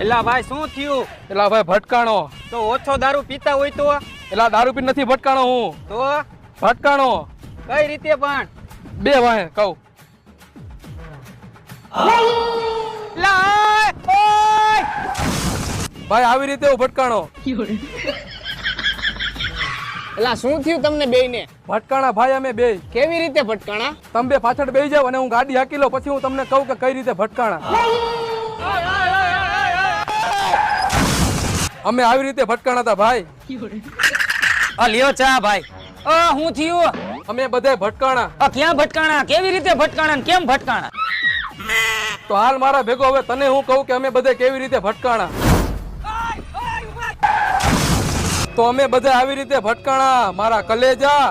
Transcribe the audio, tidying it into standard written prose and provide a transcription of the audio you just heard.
એલા ભાઈ શું થયું? એલા ભાઈ ભટકાણો. તો ઓછો દારૂ પીતા હોય તો? એલા દારૂ પી નથી ભટકાણો હું. તો ભટકાણો કઈ રીતે પણ? બે વાહે કહું. ભાઈ આવી રીતે હું ભટકાણો. એલા શું થયું તમને બેયને? ભટકાણા ભાઈ અમે બે. કેવી રીતે ભટકાણા? તમે બે પાછળ બેસી જાવ અને હું ગાડી હાકી લઉં, પછી હું તમને કહું કે કઈ રીતે ભટકાણા. અમે આવી રીતે ભટકાણા હતા ભાઈ. આ લ્યો ચા ભાઈ. હું થયું? અમે બધાય ભટકાણા. ક્યાં ભટકાણા? કેવી રીતે ભટકાણા? કેમ ભટકાણા? તો હાલ મારા ભેગો હવે તને હું કહું કે અમે બધા કેવી રીતે ભટકાણા. તો અમે બધા આવી રીતે ભટકાણા મારા કલેજા.